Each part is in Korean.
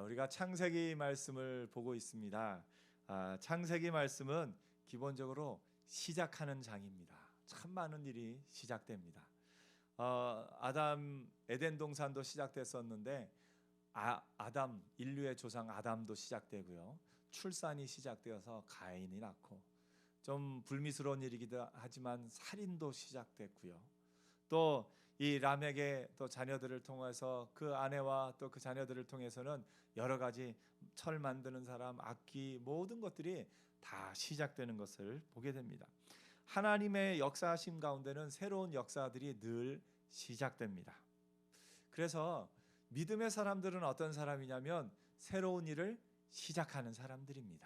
우리가 창세기 말씀을 보고 있습니다. 창세기 말씀은 기본적으로 시작하는 장입니다. 참 많은 일이 시작됩니다. 아담 에덴 동산도 시작됐었는데 아담 인류의 조상 아담도 시작되고요. 출산이 시작되어서 가인이 낳고 좀 불미스러운 일이기도 하지만 살인도 시작됐고요. 또 이 람에게 또 자녀들을 통해서 그 아내와 또 그 자녀들을 통해서는 여러 가지 철 만드는 사람, 악기 모든 것들이 다 시작되는 것을 보게 됩니다. 하나님의 역사하심 가운데는 새로운 역사들이 늘 시작됩니다. 그래서 믿음의 사람들은 어떤 사람이냐면 새로운 일을 시작하는 사람들입니다.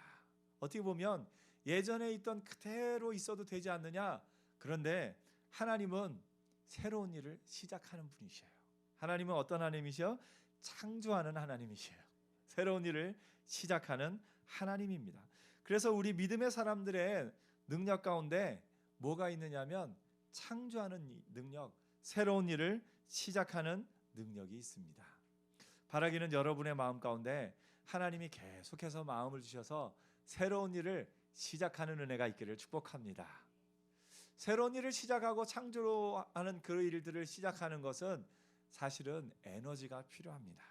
어떻게 보면 예전에 있던 그대로 있어도 되지 않느냐? 그런데 하나님은 새로운 일을 시작하는 분이셔요. 하나님은 어떤 하나님이셔? 창조하는 하나님이셔요. 새로운 일을 시작하는 하나님입니다. 그래서 우리 믿음의 사람들의 능력 가운데 뭐가 있느냐면 창조하는 능력, 새로운 일을 시작하는 능력이 있습니다. 바라기는 여러분의 마음 가운데 하나님이 계속해서 마음을 주셔서 새로운 일을 시작하는 은혜가 있기를 축복합니다. 새로운 일을 시작하고 창조로 하는 그 일들을 시작하는 것은 사실은 에너지가 필요합니다.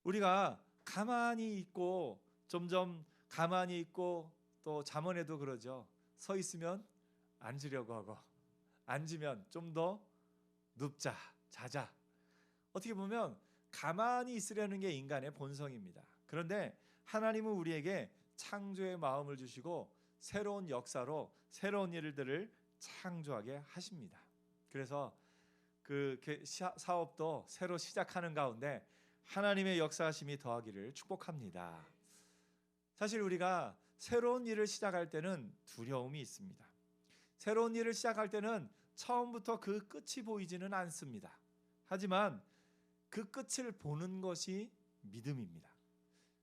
우리가 가만히 있고 점점 가만히 있고 또 잠언에도 그러죠. 서 있으면 앉으려고 하고 앉으면 좀 더 눕자, 자자. 어떻게 보면 가만히 있으려는 게 인간의 본성입니다. 그런데 하나님은 우리에게 창조의 마음을 주시고 새로운 역사로 새로운 일들을 창조하게 하십니다. 그래서 그 사업도 새로 시작하는 가운데 하나님의 역사하심이 더하기를 축복합니다. 사실 우리가 새로운 일을 시작할 때는 두려움이 있습니다. 새로운 일을 시작할 때는 처음부터 그 끝이 보이지는 않습니다. 하지만 그 끝을 보는 것이 믿음입니다.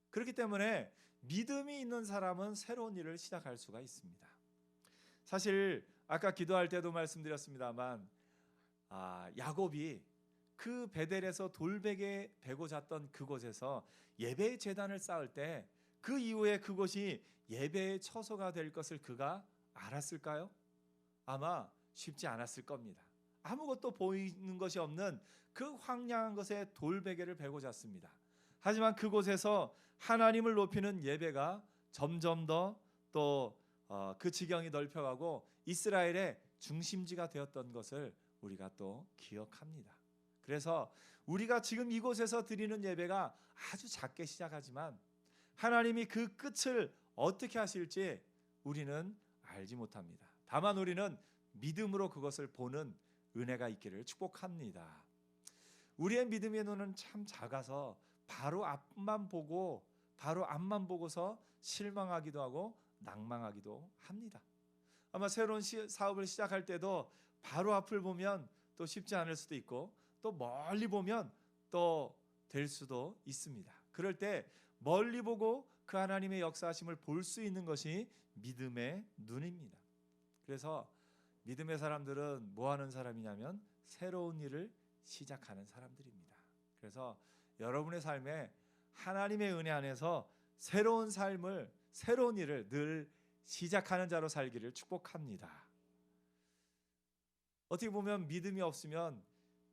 그렇기 때문에 믿음이 있는 사람은 새로운 일을 시작할 수가 있습니다. 사실 아까 기도할 때도 말씀드렸습니다만 야곱이 그 베델에서 돌베개 베고 잤던 그곳에서 예배의 제단을 쌓을 때 그 이후에 그곳이 예배의 처소가 될 것을 그가 알았을까요? 아마 쉽지 않았을 겁니다. 아무것도 보이는 것이 없는 그 황량한 것에 돌베개를 베고 잤습니다. 하지만 그곳에서 하나님을 높이는 예배가 점점 더 또 그 지경이 넓혀가고 이스라엘의 중심지가 되었던 것을 우리가 또 기억합니다. 그래서 우리가 지금 이곳에서 드리는 예배가 아주 작게 시작하지만 하나님이 그 끝을 어떻게 하실지 우리는 알지 못합니다. 다만 우리는 믿음으로 그것을 보는 은혜가 있기를 축복합니다. 우리의 믿음의 눈은 참 작아서 바로 앞만 보고서 실망하기도 하고 낭망하기도 합니다. 아마 새로운 사업을 시작할 때도 바로 앞을 보면 또 쉽지 않을 수도 있고 또 멀리 보면 또 될 수도 있습니다. 그럴 때 멀리 보고 그 하나님의 역사하심을 볼 수 있는 것이 믿음의 눈입니다. 그래서 믿음의 사람들은 뭐 하는 사람이냐면 새로운 일을 시작하는 사람들입니다. 그래서 여러분의 삶에 하나님의 은혜 안에서 새로운 삶을, 새로운 일을 늘 시작하는 자로 살기를 축복합니다. 어떻게 보면 믿음이 없으면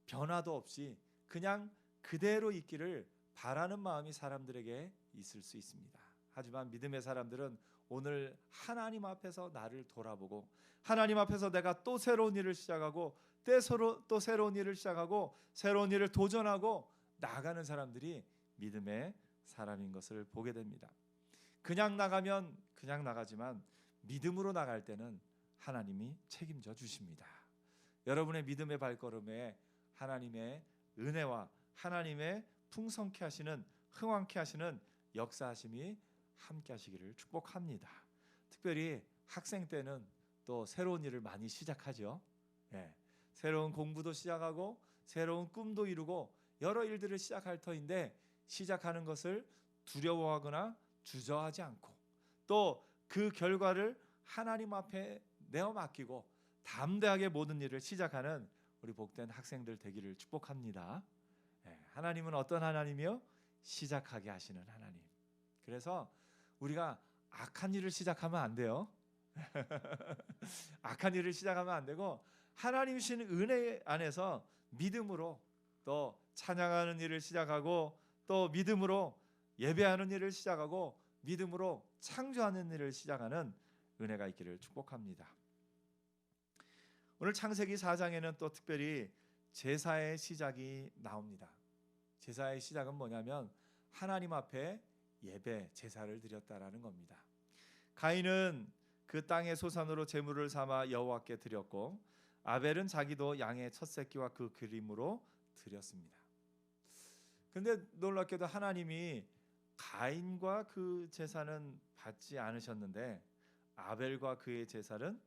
변화도 없이 그냥 그대로 있기를 바라는 마음이 사람들에게 있을 수 있습니다. 하지만 믿음의 사람들은 오늘 하나님 앞에서 나를 돌아보고 하나님 앞에서 내가 또 새로운 일을 시작하고 또 새로운 일을 시작하고 새로운 일을 도전하고 나아가는 사람들이 믿음의 사람인 것을 보게 됩니다. 그냥 나가면 그냥 나가지만 믿음으로 나갈 때는 하나님이 책임져 주십니다. 여러분의 믿음의 발걸음에 하나님의 은혜와 하나님의 풍성케 하시는 흥왕케 하시는 역사하심이 함께 하시기를 축복합니다. 특별히 학생 때는 또 새로운 일을 많이 시작하죠. 새로운 공부도 시작하고 새로운 꿈도 이루고 여러 일들을 시작할 터인데 시작하는 것을 두려워하거나 주저하지 않고 또 그 결과를 하나님 앞에 내어 맡기고 담대하게 모든 일을 시작하는 우리 복된 학생들 되기를 축복합니다. 하나님은 어떤 하나님이요? 시작하게 하시는 하나님. 그래서 우리가 악한 일을 시작하면 안 돼요. 악한 일을 시작하면 안 되고 하나님 주신 은혜 안에서 믿음으로 또 찬양하는 일을 시작하고 또 믿음으로 예배하는 일을 시작하고 믿음으로 창조하는 일을 시작하는 은혜가 있기를 축복합니다. 오늘 창세기 4장에는 또 특별히 제사의 시작이 나옵니다. 제사의 시작은 뭐냐면 하나님 앞에 예배, 제사를 드렸다라는 겁니다. 가인은 그 땅의 소산으로 제물을 삼아 여호와께 드렸고 아벨은 자기도 양의 첫 새끼와 그 기름으로 드렸습니다. 그런데 놀랍게도 하나님이 가인과 그 제사는 받지 않으셨는데 아벨과 그의 제사는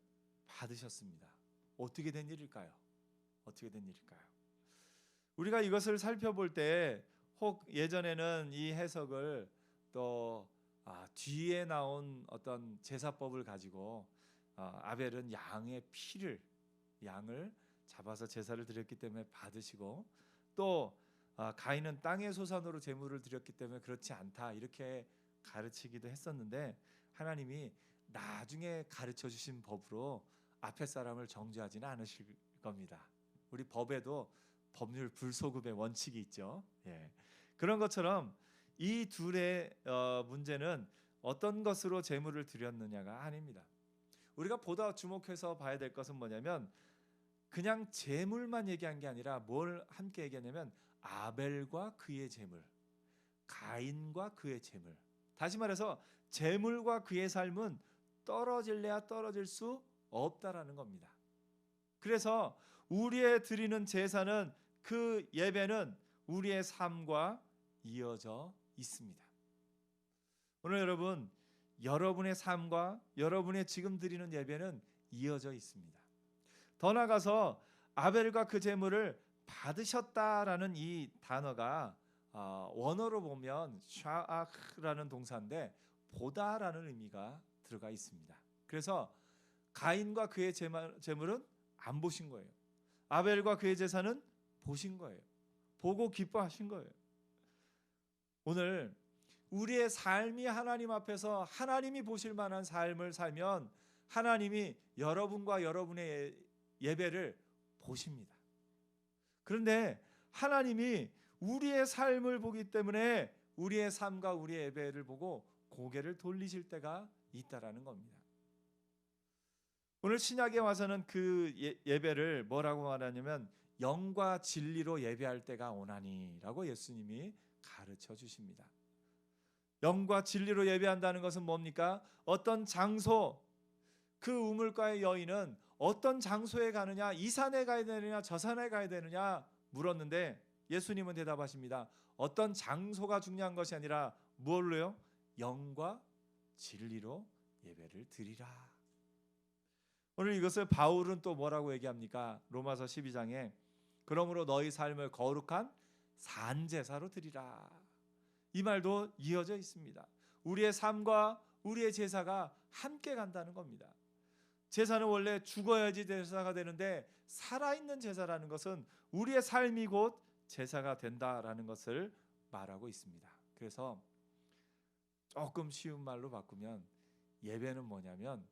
받으셨습니다. 어떻게 된 일일까요? 어떻게 된 일일까요? 우리가 이것을 살펴볼 때 혹 예전에는 이 해석을 또 뒤에 나온 어떤 제사법을 가지고 아벨은 양을 잡아서 제사를 드렸기 때문에 받으시고 또 가인은 땅의 소산으로 제물을 드렸기 때문에 그렇지 않다 이렇게 가르치기도 했었는데 하나님이 나중에 가르쳐 주신 법으로 앞에 사람을 정죄하지는 않으실 겁니다. 우리 법에도 법률 불소급의 원칙이 있죠. 예. 그런 것처럼 이 둘의 문제는 어떤 것으로 제물을 드렸느냐가 아닙니다. 우리가 보다 주목해서 봐야 될 것은 뭐냐면 그냥 제물만 얘기한 게 아니라 뭘 함께 얘기하냐면 아벨과 그의 제물, 가인과 그의 제물. 다시 말해서 제물과 그의 삶은 떨어질래야 떨어질 수 없다라는 겁니다. 그래서 우리의 드리는 제사는 그 예배는 우리의 삶과 이어져 있습니다. 오늘 여러분의 삶과 여러분의 지금 드리는 예배는 이어져 있습니다. 더 나아가서 아벨과 그 제물을 받으셨다라는 이 단어가 원어로 보면 샤아크라는 동사인데 보다라는 의미가 들어가 있습니다. 그래서 가인과 그의 제물은 안 보신 거예요. 아벨과 그의 제사는 보신 거예요. 보고 기뻐하신 거예요. 오늘 우리의 삶이 하나님 앞에서 하나님이 보실 만한 삶을 살면 하나님이 여러분과 여러분의 예배를 보십니다. 그런데 하나님이 우리의 삶을 보기 때문에 우리의 삶과 우리의 예배를 보고 고개를 돌리실 때가 있다라는 겁니다. 오늘 신약에 와서는 그 예배를 뭐라고 말하냐면 영과 진리로 예배할 때가 오나니라고 예수님이 가르쳐 주십니다. 영과 진리로 예배한다는 것은 뭡니까? 어떤 장소, 그 우물가의 여인은 어떤 장소에 가느냐, 이 산에 가야 되느냐 저 산에 가야 되느냐 물었는데 예수님은 대답하십니다. 어떤 장소가 중요한 것이 아니라 무엇로요? 영과 진리로 예배를 드리라. 오늘 이것을 바울은 또 뭐라고 얘기합니까? 로마서 12장에 그러므로 너희 삶을 거룩한 산제사로 드리라. 이 말도 이어져 있습니다. 우리의 삶과 우리의 제사가 함께 간다는 겁니다. 제사는 원래 죽어야지 제사가 되는데 살아있는 제사라는 것은 우리의 삶이 곧 제사가 된다라는 것을 말하고 있습니다. 그래서 조금 쉬운 말로 바꾸면 예배는 뭐냐면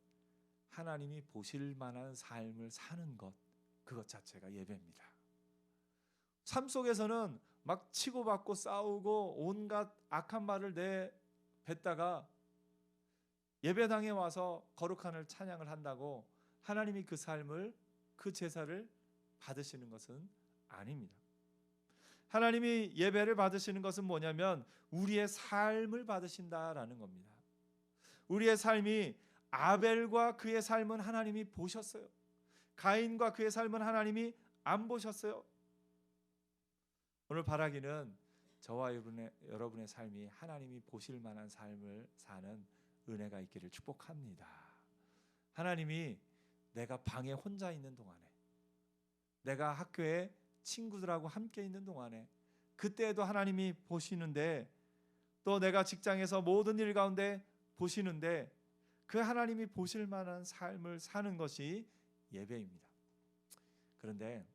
하나님이 보실 만한 삶을 사는 것, 그것 자체가 예배입니다. 삶 속에서는 막 치고받고 싸우고 온갖 악한 말을 내뱉다가 예배당에 와서 거룩한 찬양을 한다고 하나님이 그 삶을, 그 제사를 받으시는 것은 아닙니다. 하나님이 예배를 받으시는 것은 뭐냐면 우리의 삶을 받으신다라는 겁니다. 우리의 삶이 아벨과 그의 삶은 하나님이 보셨어요. 가인과 그의 삶은 하나님이 안 보셨어요. 오늘 바라기는 저와 여러분의 삶이 하나님이 보실 만한 삶을 사는 은혜가 있기를 축복합니다. 하나님이 내가 방에 혼자 있는 동안에, 내가 학교에 친구들하고 함께 있는 동안에, 그때에도 하나님이 보시는데, 또 내가 직장에서 모든 일 가운데 보시는데 그 하나님이 보실 만한 삶을 사는 것이 예배입니다. 그런데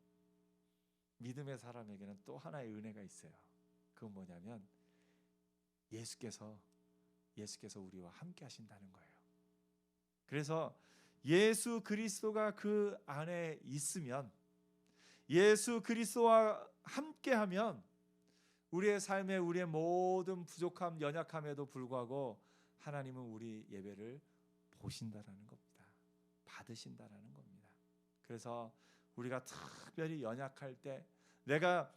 믿음의 사람에게는 또 하나의 은혜가 있어요. 그건 뭐냐면 예수께서 우리와 함께 하신다는 거예요. 그래서 예수 그리스도가 그 안에 있으면, 예수 그리스도와 함께하면 우리의 삶에 우리의 모든 부족함, 연약함에도 불구하고 하나님은 우리 예배를 보신다라는 겁니다. 받으신다라는 겁니다. 그래서 우리가 특별히 연약할 때, 내가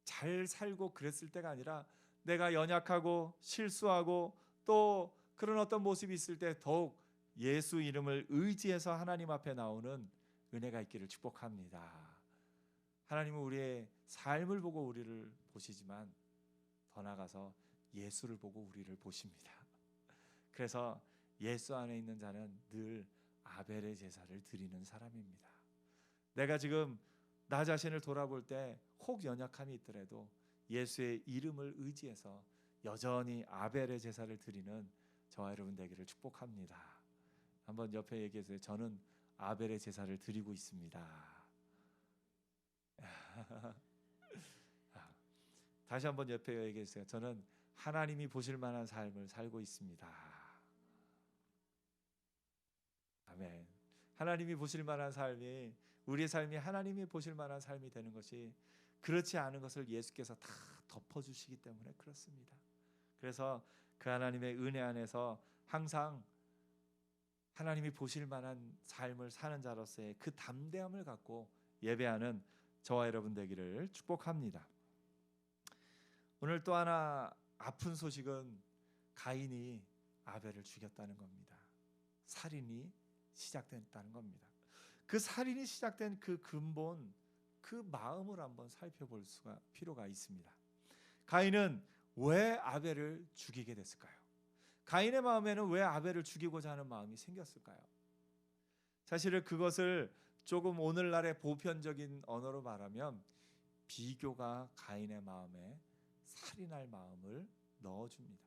잘 살고 그랬을 때가 아니라 내가 연약하고 실수하고 또 그런 어떤 모습이 있을 때 더욱 예수 이름을 의지해서 하나님 앞에 나오는 은혜가 있기를 축복합니다. 하나님은 우리의 삶을 보고 우리를 보시지만 더 나아가서 예수를 보고 우리를 보십니다. 그래서 예수 안에 있는 자는 늘 아벨의 제사를 드리는 사람입니다. 내가 지금 나 자신을 돌아볼 때 혹 연약함이 있더라도 예수의 이름을 의지해서 여전히 아벨의 제사를 드리는 저와 여러분 되기를 축복합니다. 한번 옆에 얘기해주세요. 저는 아벨의 제사를 드리고 있습니다. 다시 한번 옆에 얘기해주세요. 저는 하나님이 보실 만한 삶을 살고 있습니다. 아멘. 하나님이 보실 만한 삶이, 우리의 삶이 하나님이 보실 만한 삶이 되는 것이, 그렇지 않은 것을 예수께서 다 덮어주시기 때문에 그렇습니다. 그래서 그 하나님의 은혜 안에서 항상 하나님이 보실 만한 삶을 사는 자로서의 그 담대함을 갖고 예배하는 저와 여러분 되기를 축복합니다. 오늘 또 하나 아픈 소식은 가인이 아벨을 죽였다는 겁니다. 살인이 시작됐다는 겁니다. 그 살인이 시작된 그 근본, 그 마음을 한번 살펴볼 필요가 있습니다. 가인은 왜 아벨을 죽이게 됐을까요? 가인의 마음에는 왜 아벨을 죽이고자 하는 마음이 생겼을까요? 사실은 그것을 조금 오늘날의 보편적인 언어로 말하면 비교가 가인의 마음에 살인할 마음을 넣어줍니다.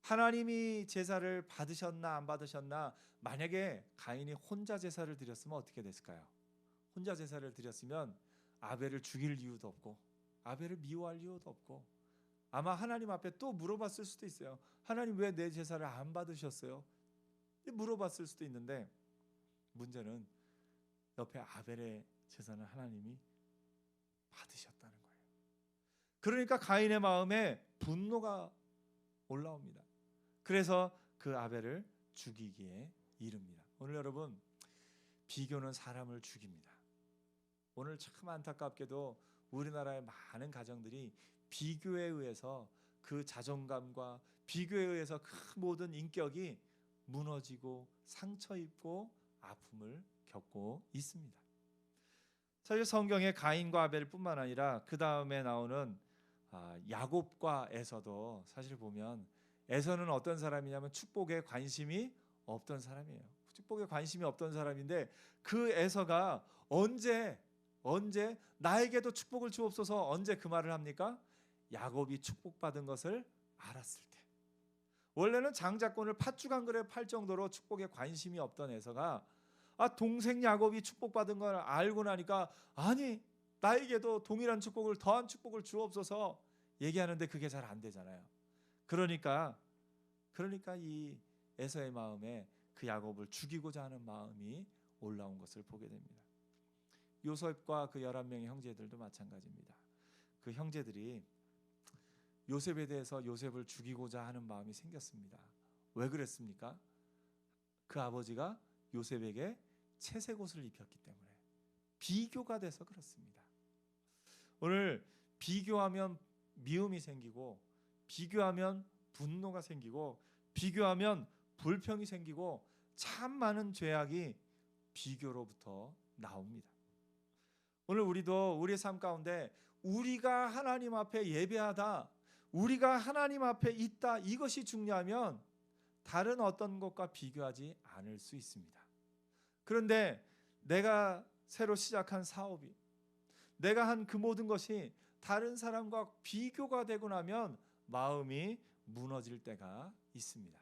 하나님이 제사를 받으셨나 안 받으셨나, 만약에 가인이 혼자 제사를 드렸으면 어떻게 됐을까요? 혼자 제사를 드렸으면 아벨을 죽일 이유도 없고 아벨을 미워할 이유도 없고 아마 하나님 앞에 또 물어봤을 수도 있어요. 하나님 왜 내 제사를 안 받으셨어요? 물어봤을 수도 있는데, 문제는 옆에 아벨의 제사는 하나님이 받으셨다는 거예요. 그러니까 가인의 마음에 분노가 올라옵니다. 그래서 그 아벨을 죽이기에 이릅니다. 오늘 여러분, 비교는 사람을 죽입니다. 오늘 참 안타깝게도 우리나라의 많은 가정들이 비교에 의해서 그 자존감과 비교에 의해서 그 모든 인격이 무너지고 상처 입고 아픔을 겪고 있습니다. 사실 성경에 가인과 아벨뿐만 아니라 그 다음에 나오는 야곱과 에서도 사실 보면, 에서는 어떤 사람이냐면 축복에 관심이 없던 사람이에요. 축복에 관심이 없던 사람인데, 그 에서가 언제 나에게도 축복을 주옵소서, 언제 그 말을 합니까? 야곱이 축복받은 것을 알았을 때. 원래는 장자권을 팥죽 한 그릇 팔 정도로 축복에 관심이 없던 에서가 동생 야곱이 축복받은 걸 알고 나니까, 아니 나에게도 동일한 축복을, 더한 축복을 주옵소서 얘기하는데 그게 잘 안 되잖아요. 그러니까 이 에서의 마음에 그 야곱을 죽이고자 하는 마음이 올라온 것을 보게 됩니다. 요셉과 그 11명의 형제들도 마찬가지입니다. 그 형제들이 요셉에 대해서 요셉을 죽이고자 하는 마음이 생겼습니다. 왜 그랬습니까? 그 아버지가 요셉에게 채색 옷을 입혔기 때문에, 비교가 돼서 그렇습니다. 오늘 비교하면 미움이 생기고, 비교하면 분노가 생기고, 비교하면 불평이 생기고, 참 많은 죄악이 비교로부터 나옵니다. 오늘 우리도 우리의 삶 가운데 우리가 하나님 앞에 예배하다, 우리가 하나님 앞에 있다, 이것이 중요하면 다른 어떤 것과 비교하지 않을 수 있습니다. 그런데 내가 새로 시작한 사업이, 내가 한 그 모든 것이 다른 사람과 비교가 되고 나면 마음이 무너질 때가 있습니다.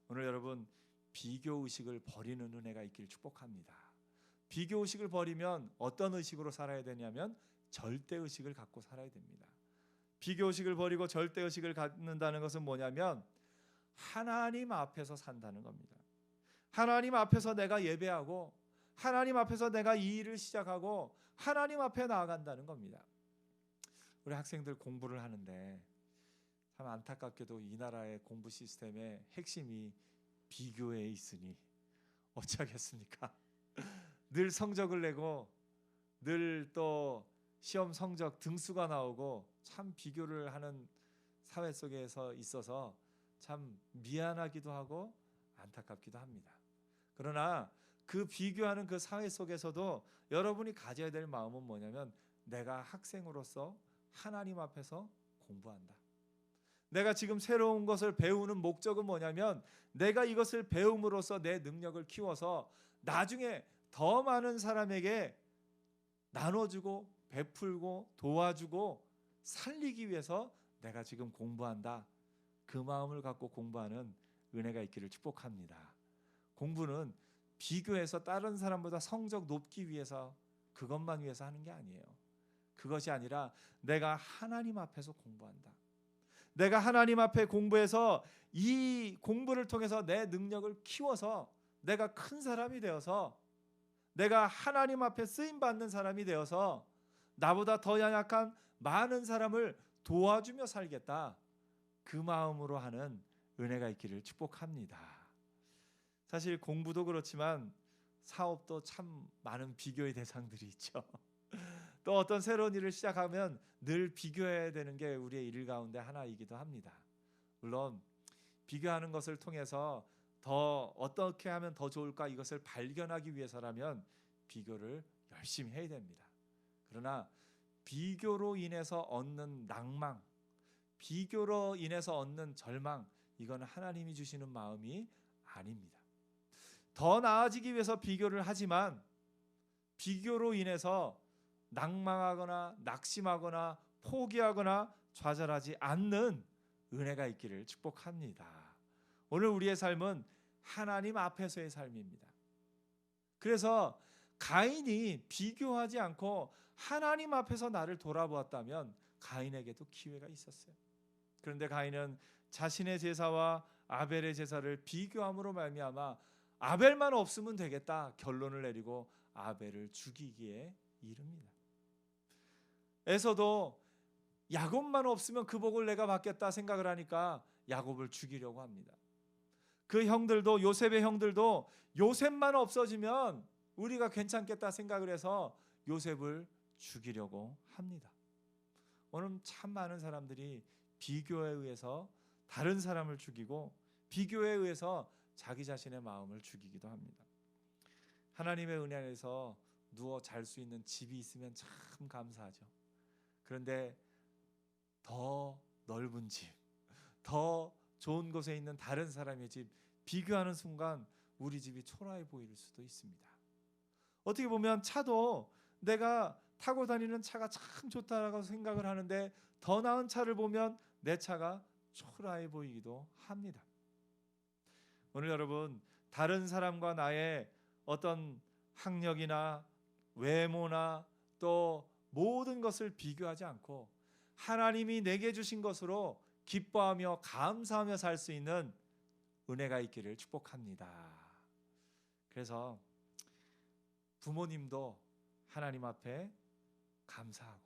오늘 여러분, 비교 의식을 버리는 은혜가 있기를 축복합니다. 비교 의식을 버리면 어떤 의식으로 살아야 되냐면 절대 의식을 갖고 살아야 됩니다. 비교의식을 버리고 절대의식을 갖는다는 것은 뭐냐면 하나님 앞에서 산다는 겁니다. 하나님 앞에서 내가 예배하고 하나님 앞에서 내가 이 일을 시작하고 하나님 앞에 나아간다는 겁니다. 우리 학생들 공부를 하는데 참 안타깝게도 이 나라의 공부 시스템의 핵심이 비교에 있으니 어찌하겠습니까? 늘 성적을 내고 늘 또 시험 성적 등수가 나오고 참 비교를 하는 사회 속에서 있어서 참 미안하기도 하고 안타깝기도 합니다. 그러나 그 비교하는 그 사회 속에서도 여러분이 가져야 될 마음은 뭐냐면 내가 학생으로서 하나님 앞에서 공부한다. 내가 지금 새로운 것을 배우는 목적은 뭐냐면 내가 이것을 배움으로써 내 능력을 키워서 나중에 더 많은 사람에게 나눠주고 베풀고 도와주고 살리기 위해서 내가 지금 공부한다. 그 마음을 갖고 공부하는 은혜가 있기를 축복합니다. 공부는 비교해서 다른 사람보다 성적 높기 위해서 그것만 위해서 하는 게 아니에요. 그것이 아니라 내가 하나님 앞에서 공부한다. 내가 하나님 앞에 공부해서 이 공부를 통해서 내 능력을 키워서 내가 큰 사람이 되어서 내가 하나님 앞에 쓰임받는 사람이 되어서 나보다 더 연약한 많은 사람을 도와주며 살겠다. 그 마음으로 하는 은혜가 있기를 축복합니다. 사실 공부도 그렇지만 사업도 참 많은 비교의 대상들이 있죠. 또 어떤 새로운 일을 시작하면 늘 비교해야 되는 게 우리의 일 가운데 하나이기도 합니다. 물론 비교하는 것을 통해서 더 어떻게 하면 더 좋을까 이것을 발견하기 위해서라면 비교를 열심히 해야 됩니다. 그러나 비교로 인해서 얻는 낭망, 비교로 인해서 얻는 절망, 이건 하나님이 주시는 마음이 아닙니다. 더 나아지기 위해서 비교를 하지만 비교로 인해서 낭망하거나 낙심하거나 포기하거나 좌절하지 않는 은혜가 있기를 축복합니다. 오늘 우리의 삶은 하나님 앞에서의 삶입니다. 그래서 가인이 비교하지 않고 하나님 앞에서 나를 돌아보았다면 가인에게도 기회가 있었어요. 그런데 가인은 자신의 제사와 아벨의 제사를 비교함으로 말미암아 아벨만 없으면 되겠다 결론을 내리고 아벨을 죽이기에 이릅니다. 에서도 야곱만 없으면 그 복을 내가 받겠다 생각을 하니까 야곱을 죽이려고 합니다. 그 형들도 요셉의 형들도 요셉만 없어지면 우리가 괜찮겠다 생각을 해서 요셉을 죽이려고 합니다. 오늘 참 많은 사람들이 비교에 의해서 다른 사람을 죽이고 비교에 의해서 자기 자신의 마음을 죽이기도 합니다. 하나님의 은혜 안에서 누워 잘 수 있는 집이 있으면 참 감사하죠. 그런데 더 넓은 집, 더 좋은 곳에 있는 다른 사람의 집 비교하는 순간 우리 집이 초라해 보일 수도 있습니다. 어떻게 보면 차도 내가 타고 다니는 차가 참 좋다라고 생각을 하는데 더 나은 차를 보면 내 차가 초라해 보이기도 합니다. 오늘 여러분 다른 사람과 나의 어떤 학력이나 외모나 또 모든 것을 비교하지 않고 하나님이 내게 주신 것으로 기뻐하며 감사하며 살 수 있는 은혜가 있기를 축복합니다. 그래서 부모님도 하나님 앞에 감사하고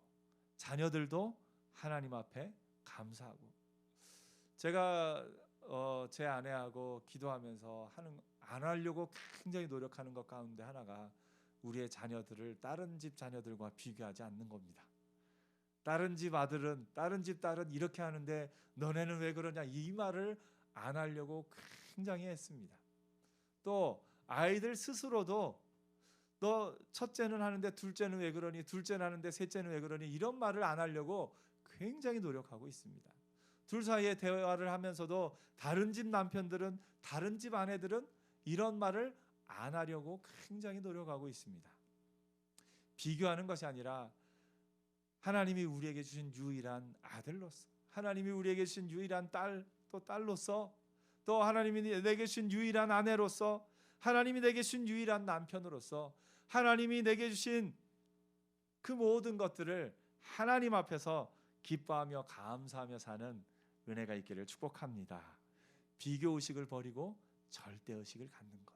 자녀들도 하나님 앞에 감사하고 제가 제 아내하고 기도하면서 안 하려고 굉장히 노력하는 것 가운데 하나가 우리의 자녀들을 다른 집 자녀들과 비교하지 않는 겁니다. 다른 집 아들은 다른 집 딸은 이렇게 하는데 너네는 왜 그러냐 이 말을 안 하려고 굉장히 했습니다. 또 아이들 스스로도 너 첫째는 하는데 둘째는 왜 그러니 둘째는 하는데 셋째는 왜 그러니 이런 말을 안 하려고 굉장히 노력하고 있습니다. 둘 사이에 대화를 하면서도 다른 집 남편들은 다른 집 아내들은 이런 말을 안 하려고 굉장히 노력하고 있습니다. 비교하는 것이 아니라 하나님이 우리에게 주신 유일한 아들로서 하나님이 우리에게 주신 유일한 딸로서 또 하나님이 내게 주신 유일한 아내로서 하나님이 내게 주신 유일한 남편으로서 하나님이 내게 주신 그 모든 것들을 하나님 앞에서 기뻐하며 감사하며 사는 은혜가 있기를 축복합니다. 비교 의식을 버리고 절대 의식을 갖는 것.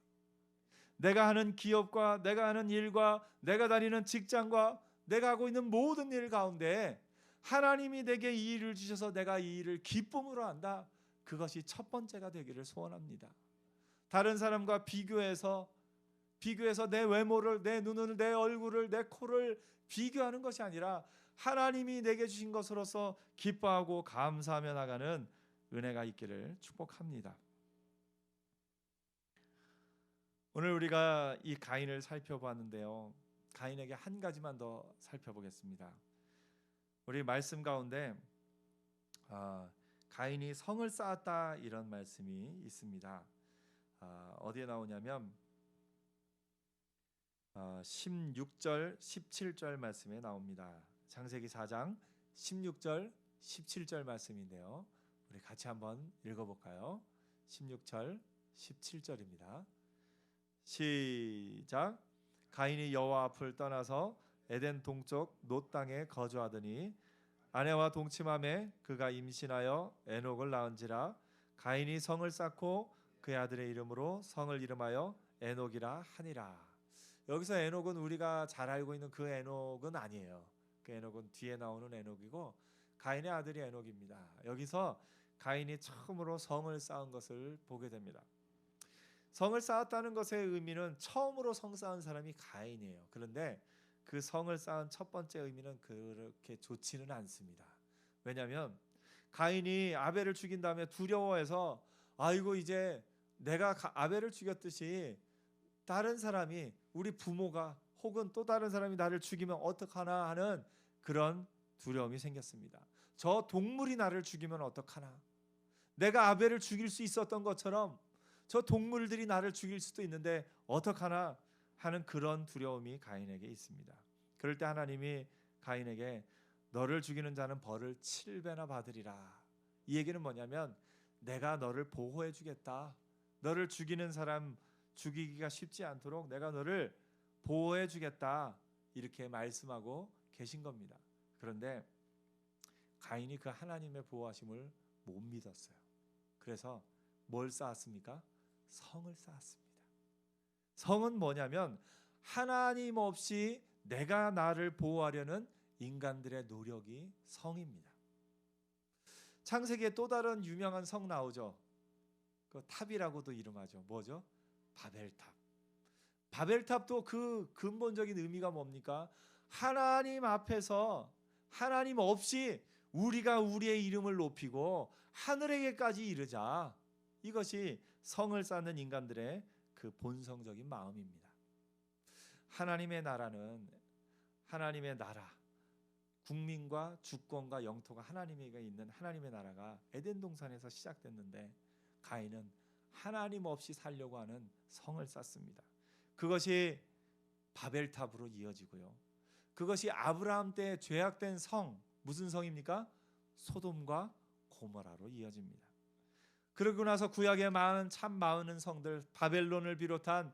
내가 하는 기업과 내가 하는 일과 내가 다니는 직장과 내가 하고 있는 모든 일 가운데 하나님이 내게 이 일을 주셔서 내가 이 일을 기쁨으로 한다. 그것이 첫 번째가 되기를 소원합니다. 다른 사람과 비교해서 내 외모를, 내 눈을, 내 얼굴을, 내 코를 비교하는 것이 아니라 하나님이 내게 주신 것으로서 기뻐하고 감사하며 나가는 은혜가 있기를 축복합니다. 오늘 우리가 이 가인을 살펴봤는데요. 가인에게 한 가지만 더 살펴보겠습니다. 우리 말씀 가운데 가인이 성을 쌓았다 이런 말씀이 있습니다. 어디에 나오냐면 16절 17절 말씀에 나옵니다. 창세기 4장 16절 17절 말씀인데요. 우리 같이 한번 읽어볼까요? 16절 17절입니다. 시작. 가인이 여호와 앞을 떠나서 에덴 동쪽 놋 땅에 거주하더니 아내와 동침함에 그가 임신하여 에녹을 낳은지라. 가인이 성을 쌓고 그의 아들의 이름으로 성을 이름하여 에녹이라 하니라. 여기서 에녹은 우리가 잘 알고 있는 그 에녹은 아니에요. 그 에녹은 뒤에 나오는 에녹이고 가인의 아들이 에녹입니다. 여기서 가인이 처음으로 성을 쌓은 것을 보게 됩니다. 성을 쌓았다는 것의 의미는 처음으로 성 쌓은 사람이 가인이에요. 그런데 그 성을 쌓은 첫 번째 의미는 그렇게 좋지는 않습니다. 왜냐하면 가인이 아벨을 죽인 다음에 두려워해서 아이고 이제 내가 아벨을 죽였듯이 다른 사람이 우리 부모가 혹은 또 다른 사람이 나를 죽이면 어떡하나 하는 그런 두려움이 생겼습니다. 저 동물이 나를 죽이면 어떡하나, 내가 아벨을 죽일 수 있었던 것처럼 저 동물들이 나를 죽일 수도 있는데 어떡하나 하는 그런 두려움이 가인에게 있습니다. 그럴 때 하나님이 가인에게 너를 죽이는 자는 벌을 7배나 받으리라. 이 얘기는 뭐냐면 내가 너를 보호해 주겠다. 너를 죽이는 사람 죽이기가 쉽지 않도록 내가 너를 보호해 주겠다. 이렇게 말씀하고 계신 겁니다. 그런데 가인이 그 하나님의 보호하심을 못 믿었어요. 그래서 뭘 쌓았습니까? 성을 쌓았습니다. 성은 뭐냐면 하나님 없이 내가 나를 보호하려는 인간들의 노력이 성입니다. 창세기에 또 다른 유명한 성 나오죠. 그 탑이라고도 이름하죠. 뭐죠? 바벨탑. 바벨탑도 그 근본적인 의미가 뭡니까? 하나님 앞에서 하나님 없이 우리가 우리의 이름을 높이고 하늘에게까지 이르자. 이것이 성을 쌓는 인간들의 그 본성적인 마음입니다. 하나님의 나라는 하나님의 나라, 국민과 주권과 영토가 하나님에게 있는 하나님의 나라가 에덴 동산에서 시작됐는데 가인은 하나님 없이 살려고 하는 성을 쌓습니다. 그것이 바벨탑으로 이어지고요. 그것이 아브라함 때 죄악된 성, 무슨 성입니까? 소돔과 고모라로 이어집니다. 그러고 나서 구약에 참 많은 성들, 바벨론을 비롯한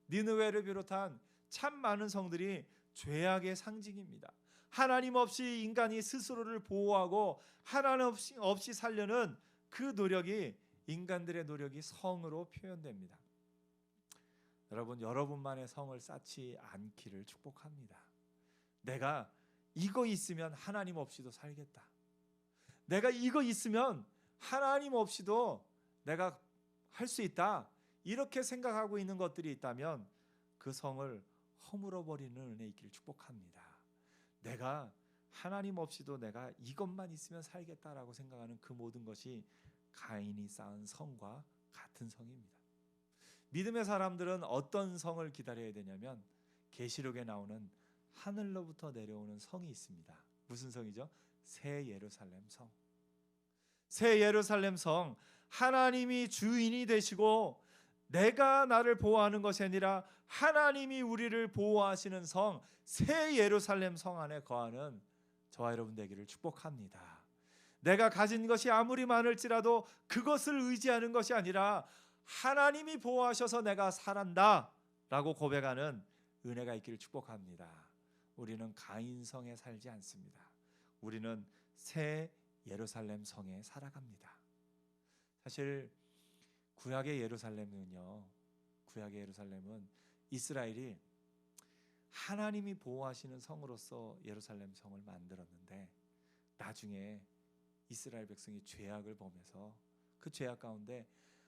니느웨를 비롯한 참 많은 성들이 죄악의 상징입니다. 하나님 없이 인간이 스스로를 보호하고 하나님 없이 살려는 그 노력이, 인간들의 노력이 성으로 표현됩니다. 여러분만의 성을 쌓지 않기를 축복합니다. 내가 이거 있으면 하나님 없이도 살겠다. 내가 이거 있으면 하나님 없이도 내가 할 수 있다. 이렇게 생각하고 있는 것들이 있다면 그 성을 허물어 버리는 은혜 있기를 축복합니다. 내가 하나님 없이도 내가 이것만 있으면 살겠다라고 생각하는 그 모든 것이 가인이 쌓은 성과 같은 성입니다. 믿음의 사람들은 어떤 성을 기다려야 되냐면 계시록에 나오는 하늘로부터 내려오는 성이 있습니다. 무슨 성이죠? 새 예루살렘 성. 새 예루살렘 성, 하나님이 주인이 되시고 내가 나를 보호하는 것이 아니라 하나님이 우리를 보호하시는 성, 새 예루살렘 성 안에 거하는 저와 여러분 되기를 축복합니다. 내가 가진 것이 아무리 많을지라도 그것을 의지하는 것이 아니라 하나님이 보호하셔서 내가 살았다 라고 고백하는 은혜가 있기를 축복합니다. 우리는 가인성에 살지 않습니다. 우리는 새 예루살렘 성에 살아갑니다. 사실 구약의 예루살렘은 이스라엘이 하나님이 보호하시는 성으로서 예루살렘 성을 만들었는데, 나중에 이스라엘 백성이 죄악을 범해서 그 죄악 가운데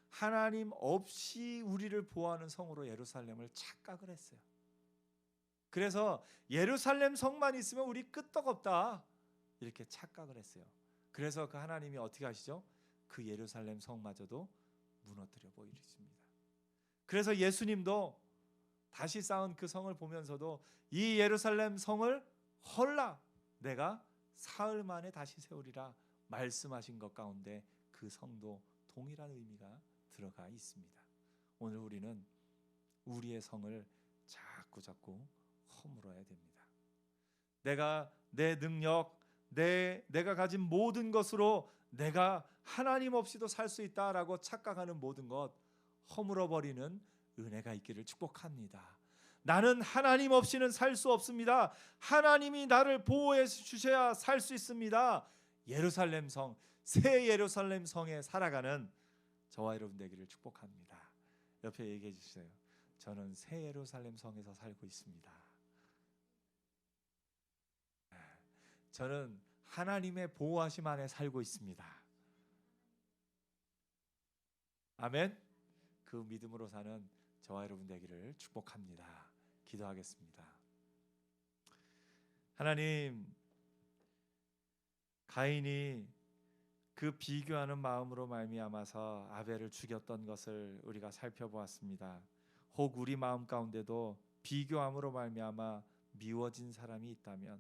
하나님 없이 우리를 보호하는 성으로 예루살렘을 착각을 했어요. 그래서 예루살렘 성만 있으면 우리 끄떡없다 이렇게 착각을 했어요. 그래서 그 하나님이 어떻게 하시죠? 그 예루살렘 성마저도 무너뜨려 버리십니다. 그래서 예수님도 다시 쌓은 그 성을 보면서도 이 예루살렘 성을 헐라 내가 사흘 만에 다시 세우리라 말씀하신 것 가운데 그 성도 동일한 의미가 들어가 있습니다. 오늘 우리는 우리의 성을 자꾸 허물어야 됩니다. 내가 내 능력, 내가 가진 모든 것으로 내가 하나님 없이도 살 수 있다라고 착각하는 모든 것 허물어 버리는 은혜가 있기를 축복합니다. 나는 하나님 없이는 살 수 없습니다. 하나님이 나를 보호해 주셔야 살 수 있습니다. 예루살렘 성, 새 예루살렘 성에 살아가는 저와 여러분 되기를 축복합니다. 옆에 얘기해 주세요. 저는 새 예루살렘 성에서 살고 있습니다. 저는 하나님의 보호하심 안에 살고 있습니다. 아멘. 그 믿음으로 사는 저와 여러분 되기를 축복합니다. 기도하겠습니다. 하나님, 가인이 그 비교하는 마음으로 말미암아서 아벨을 죽였던 것을 우리가 살펴보았습니다. 혹 우리 마음 가운데도 비교함으로 말미암아 미워진 사람이 있다면,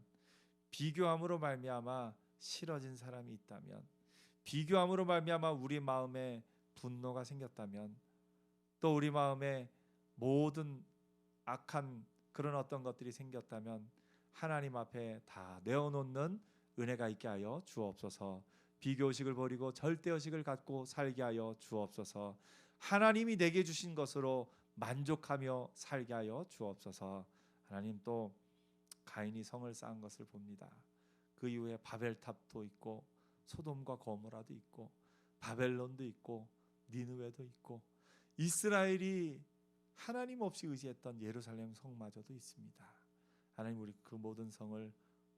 비교함으로 말미암아 싫어진 사람이 있다면, 비교함으로 말미암아 우리 마음에 분노가 생겼다면, 또 우리 마음에 모든 악한 그런 어떤 것들이 생겼다면 하나님 앞에 다 내어놓는 은혜가 있게 하여 주옵소서. 비교의식을 버리고 절대의식을 갖고 살게 하여 주옵소서. 하나님이 내게 주신 것으로 만족하며 살게 하여 주옵소서. 하나님, 또 가인이 성을 쌓은 것을 봅니다. 그 이후에 바벨탑도 있고 소돔과 고모라도 있고 바벨론도 있고 니느웨도 있고 이스라엘이 하나님 없이 의지했던 예루살렘 성마저도 있습니다. 하나님, 우리 그 모든 성을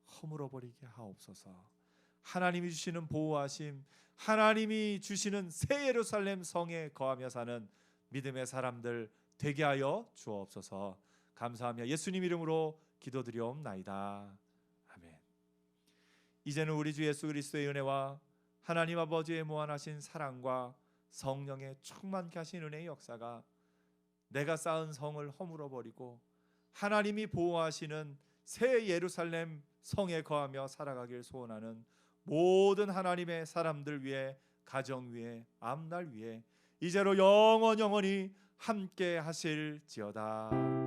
허물어 버리게 하옵소서. 하나님이 주시는 보호하심, 하나님이 주시는 새 예루살렘 성에 거하며 사는 믿음의 사람들 되게 하여 주옵소서. 감사하며 예수님 이름으로 기도드리옵나이다. 아멘. 이제는 우리 주 예수 그리스도의 은혜와 하나님 아버지의 무한하신 사랑과 성령의 충만케 하신 은혜의 역사가 내가 쌓은 성을 허물어 버리고 하나님이 보호하시는 새 예루살렘 성에 거하며 살아가길 소원하는 모든 하나님의 사람들 위에, 가정 위에, 앞날 위에 이제로 영원히 함께 하실지어다.